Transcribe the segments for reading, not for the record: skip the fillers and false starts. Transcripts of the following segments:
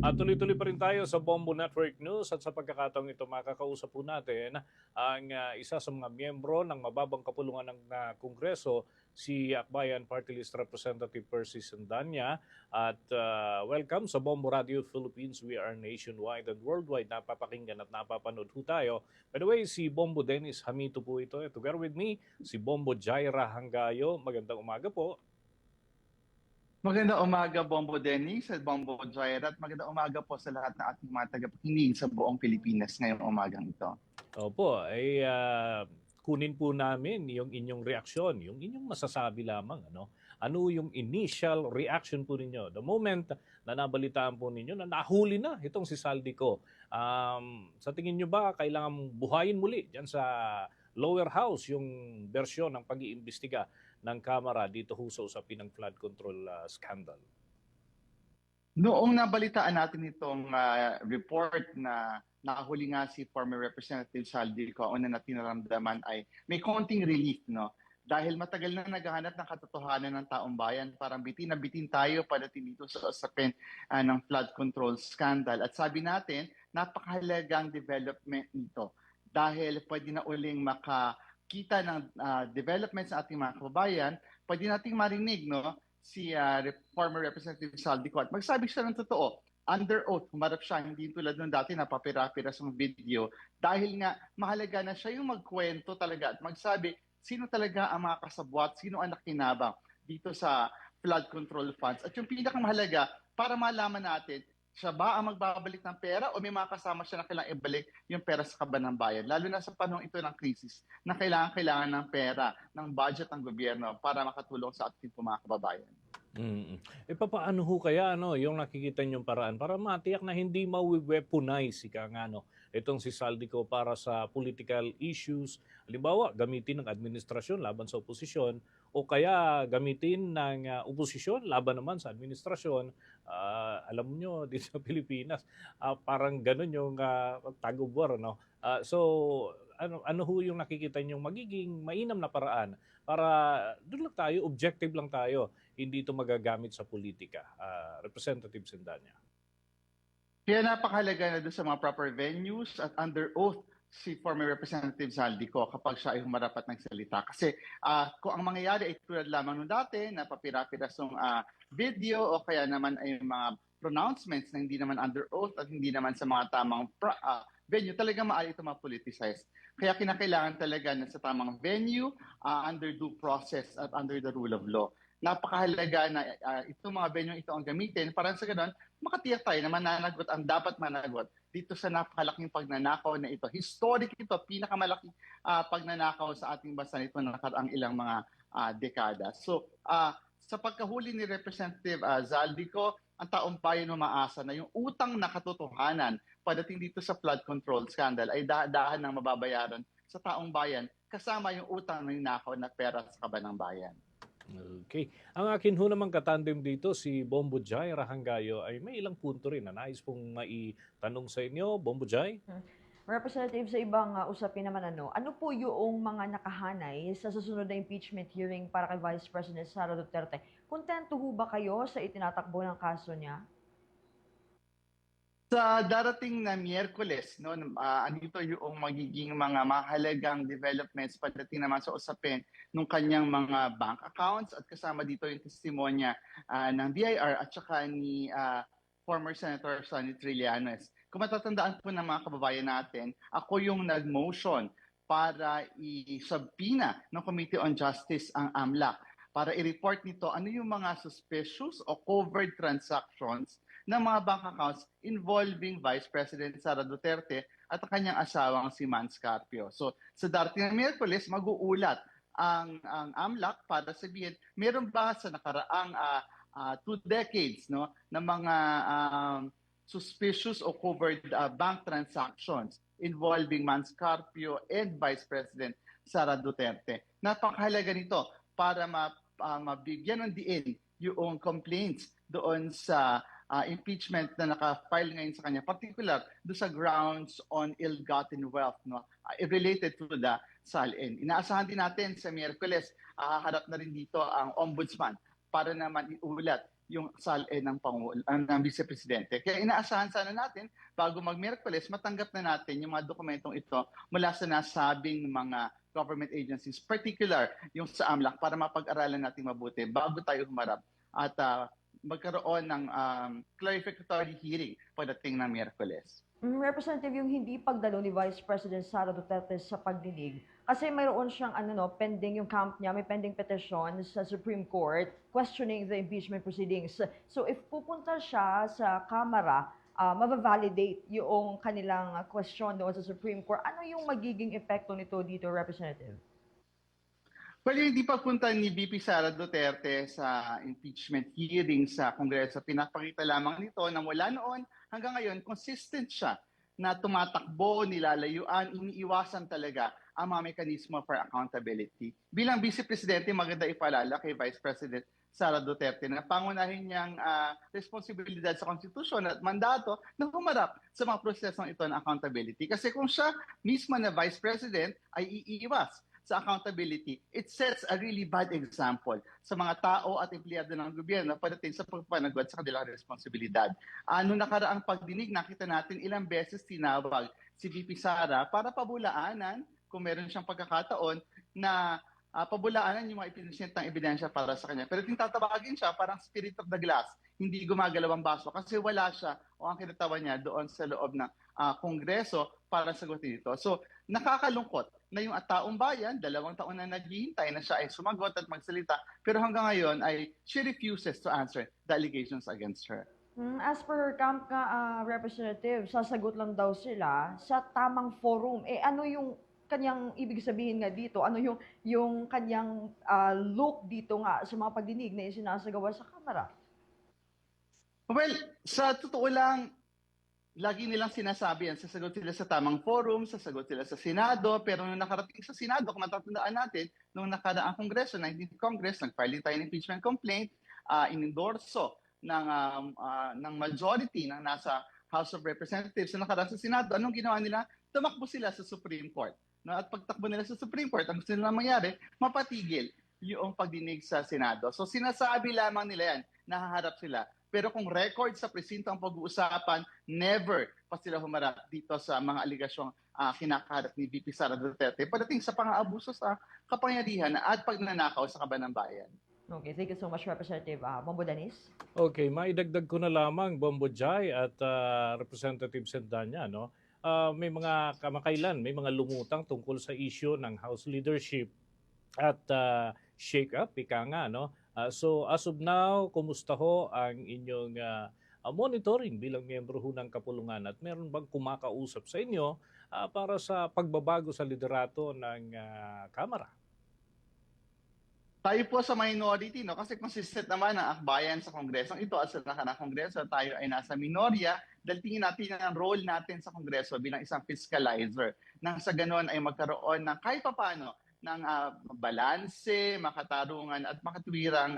At tuloy-tuloy pa rin tayo sa Bombo Network News at sa pagkakataong ito makakausap po natin ang isa sa mga miyembro ng mababang kapulungan ng Kongreso, si Akbayan Party List Representative Percy Sandanya. At welcome sa Bombo Radio Philippines. We are nationwide and worldwide. Napapakinggan at napapanood po tayo. By the way, si Bombo Dennis Hamito po ito. Together with me, si Bombo Jaira Hangayo. Magandang umaga po. Magandang umaga, Bombo Dennis at Bombo Jaira, at magandang umaga po sa lahat ng ating mga tagapakinig sa buong Pilipinas ngayong umagang ito. Opo, ay kunin po namin yung inyong reaksyon, yung inyong masasabi lamang. Ano yung initial reaction po ninyo? The moment na nabalitaan po ninyo na nahuli na itong si Saldico, sa tingin nyo ba kailangan buhayin muli dyan sa lower house yung bersyon ng pag-iimbestiga ng Kamara dito ho sa usapin ng flood control scandal? Noong nabalitaan natin itong report na nahuli nga si former Representative Saldico, una na tinaramdaman ay may konting relief, no? Dahil matagal na naghahanap ng katotohanan ng taong bayan, parang bitin na bitin tayo pagdating dito sa usapin ng flood control scandal. At sabi natin, napakahalagang development nito dahil pwede na uling makakita ng development sa ating mga kababayan, pwede nating marinig, no, si former Representative Saldico at magsabi siya ng totoo. Under oath, humarap siya, hindi tulad nung dati na papira-pira sa video. Dahil nga, mahalaga na siya yung magkwento talaga at magsabi sino talaga ang mga kasabwat, sino ang nakinabang dito sa flood control funds. At yung pinakamahalaga, para malaman natin, siya ba ang magbabalik ng pera o may mga kasama siya na kailangang ibalik yung pera sa kaban ng bayan? Lalo na sa panahon ito ng krisis na kailangan ng pera, ng budget ng gobyerno para makatulong sa ating mga kababayan. Papaano ho kaya yung nakikita niyong paraan para matiyak na hindi ma-weaponize itong si Saldico para sa political issues? Halimbawa, gamitin ng administrasyon laban sa oposisyon o kaya gamitin ng oposisyon laban naman sa administrasyon. Alam niyo dito sa Pilipinas, parang ganun yung tag-of-war, no? So, ano ho yung nakikita niyong magiging mainam na paraan para doon lang tayo, objective lang tayo, hindi ito magagamit sa politika, Representative Sandanya? Kaya napakahalaga na doon sa mga proper venues at under oath si former Representative Saldico kapag siya ay humarap at nagsalita. Kasi kung ang mangyayari ay tulad lamang nung dati na papira-pirasong video o kaya naman ay mga pronouncements na hindi naman under oath at hindi naman sa mga tamang venue, talaga maaari ito ma-politicize. Kaya kinakailangan talaga na sa tamang venue, under due process at under the rule of law. Napakahalaga na itong mga venue ito ang gamitin para sa ganun, makatiyak tayo na mananagot ang dapat managot dito sa napakalaking pagnanakaw na ito. Historic ito, pinakamalaking pagnanakaw sa ating bansa nito na nakaraang ilang mga dekada. So, sa pagkahuli ni Representative Zaldico, ang taong bayan umaasa na yung utang na katotohanan pagdating dito sa flood control scandal ay dahan ng mababayaran sa taong bayan kasama yung utang na ninakaw na pera sa kaban ng bayan. Okay. Ang akin ho naman katandem dito, si Bombo Jai Rahangayo, ay may ilang punto rin na nais pong maitanong sa inyo. Bombo Jai? Representative, sa ibang usapin naman ano po yung mga nakahanay sa susunod na impeachment hearing para kay Vice President Sara Duterte? Kontento ho ba kayo sa itinatakbo ng kaso niya? Sa darating na Miyerkules, no, andito yung magiging mga mahalagang developments pagdating naman sa usapin ng kanyang mga bank accounts at kasama dito yung testimonya ng BIR at saka ni former Senator Sonny Trillanes. Kung matatandaan po ng mga kababayan natin, ako yung nag-motion para i-subpoena ng Committee on Justice ang AMLAC para i-report nito ano yung mga suspicious o covered transactions ng mga bank accounts involving Vice President Sara Duterte at ang kanyang asawang si Mans Carpio. So sa darating na Miyerkules, mag-uulat ang AMLAC para sabihin, meron ba sa nakaraang 2 decades, no, na mga suspicious o covered bank transactions involving Mans Carpio and Vice President Sara Duterte. Napakahalaga nito para mabigyan ng diin yung complaints doon sa impeachment na naka-file ngayon sa kanya, particular do sa grounds on ill-gotten wealth, no, related to the SALN. Inaasahan din natin sa Miyerkules, haharap na rin dito ang ombudsman para naman iulat yung SALE ng Vice Presidente. Kaya inaasahan sana natin, bago mag-Miyerkules, matanggap na natin yung mga dokumentong ito mula sa nasabing mga government agencies, particular yung sa AMLAC, para mapag-aralan natin mabuti bago tayo humarap at magkaroon ng clarificatory hearing pagdating ng Miyerkules. Representative, yung hindi pagdalo ni Vice President Sara Duterte sa pagdinig, kasi mayroon siyang pending yung camp niya, may pending petition sa Supreme Court questioning the impeachment proceedings. So if pupunta siya sa Kamara, mabavalidate yung kanilang question doon sa Supreme Court, ano yung magiging epekto nito dito, Representative? Well, yung hindi pagpunta ni VP Sara Duterte sa impeachment hearing sa Kongreso, pinapakita lamang nito na mula noon hanggang ngayon, consistent siya na tumatakbo, nilalayuan, iniiwasan talaga ang mga mekanismo for accountability. Bilang Vice Presidente, maganda ipalala kay Vice President Sara Duterte na pangunahin niyang responsibilidad sa konstitusyon at mandato na humarap sa mga prosesong ito ng accountability. Kasi kung siya mismo na Vice President ay iiwas sa accountability, it sets a really bad example sa mga tao at empleyado ng gobyerno pagdating sa pagpapanagot sa kanilang responsibilidad. Noong nakaraang pagdinig, nakita natin ilang beses tinawag si VP Sara para pabulaanan, kung meron siyang pagkakataon, na pabulaanan yung mga ipinusintang ebidensya para sa kanya. Pero tinatawagin siya parang spirit of the glass, hindi gumagalaw ang baso kasi wala siya o ang kinatawan niya doon sa loob ng Kongreso para sagutin ito. So, nakakalungkot na yung taong bayan, 2 taon na naghihintay na siya ay sumagot at magsalita, pero hanggang ngayon ay she refuses to answer the allegations against her. As per her camp Representative, sasagot lang daw sila sa tamang forum. Ano yung kanyang ibig sabihin nga dito? Ano yung kanyang look dito nga sa mga pagdinig na isinasagawa sa Kamara? Well, sa totoo lang, lagi nilang sinasabi yan, sasagot sila sa tamang forum, sasagot sila sa Senado, pero nung nakarating sa Senado, kung matatandaan natin, nung nakaraang Kongreso, 19th Congress, nag-file tayo ng impeachment complaint, inendorso ng majority ng nasa House of Representatives na nakaraan sa Senado. Anong ginawa nila? Tumakbo sila sa Supreme Court. No? At pagtakbo nila sa Supreme Court, ang gusto nila mangyari, mapatigil yung pagdinig sa Senado. So sinasabi lamang nila yan, nahaharap sila. Pero kung record sa presinto ang pag-uusapan, never pa sila humarap dito sa mga aligasyong kinakaharap ni VP Sara Duterte pagdating sa pang-aabuso sa kapangyarihan at pagnanakaw sa kaban ng bayan. Okay, thank you so much, Representative Bombo Danis. Okay, maidagdag ko na lamang, Bombo Jai at Representative Sendanya, no? May mga kamakailan, may mga lumutang tungkol sa issue ng House leadership at shake-up, ika nga, no? So as of now, kumusta ho ang inyong monitoring bilang miyembro ho ng kapulungan at meron bang kumakausap sa inyo para sa pagbabago sa liderato ng Kamara? Tayo po sa minority, no? Kasi consistent naman ang akbayan sa Kongreso. Ito as na Kongreso, tayo ay nasa minorya dahil tingin natin ang role natin sa Kongreso bilang isang fiscalizer. Nang sa ganon ay magkaroon ng kahit papano ng balanse, makatarungan at makatwirang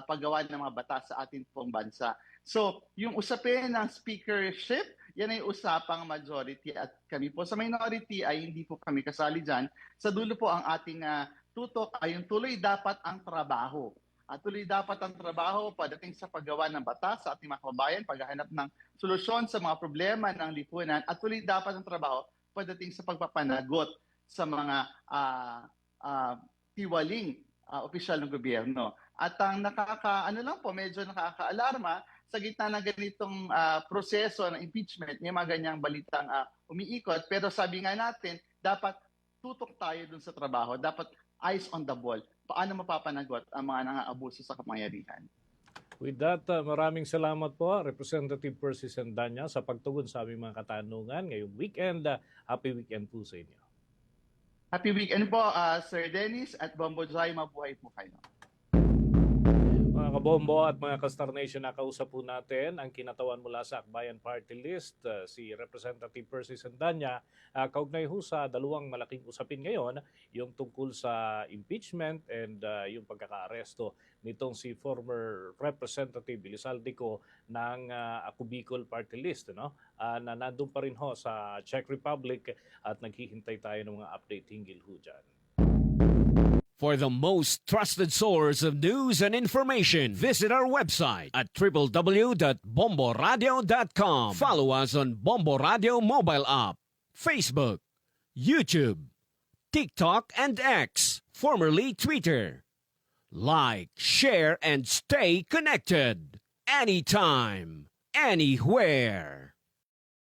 paggawa ng mga batas sa ating pong bansa. So, yung usapin ng speakership, yan ay usapang majority at kami po sa minority ay hindi po kami kasali dyan. Sa dulo po ang ating tutok ay yung tuloy dapat ang trabaho. Tuloy dapat ang trabaho pagdating sa paggawa ng batas sa ating mga kababayan, paghahanap ng solusyon sa mga problema ng lipunan at tuloy dapat ang trabaho pagdating sa pagpapanagot sa mga tiwaling opisyal ng gobyerno. At ang medyo nakaka-alarma sa gitna ng ganitong proseso ng impeachment, may mga ganyang balitang umiikot. Pero sabi nga natin, dapat tutok tayo dun sa trabaho. Dapat eyes on the ball. Paano mapapanagot ang mga nang-aabuso sa kapangyarihan? With that, maraming salamat po, Representative Percy Sendanya, sa pagtugon sa aming mga katanungan ngayong weekend. Happy weekend po sa inyo. Happy weekend po, Sir Dennis at Bombo Jai. Mabuhay po kayo. Mga kabombo at mga ka-Star Nation, nakausap po natin ang kinatawan mula sa Akbayan Party List, si Representative Percy Sendanya. Kaugnay ho sa dalawang malaking usapin ngayon, yung tungkol sa impeachment and yung pagkakaaresto nitong si former Representative Elizalde ng Ako Bicol Party List, no? Na nandun pa rin ho sa Czech Republic at naghihintay tayo ng mga update hinggil ho dyan. For the most trusted source of news and information, visit our website at www.bomboradio.com. Follow us on Bombo Radio mobile app, Facebook, YouTube, TikTok, and X, formerly Twitter. Like, share, and stay connected. Anytime, anywhere.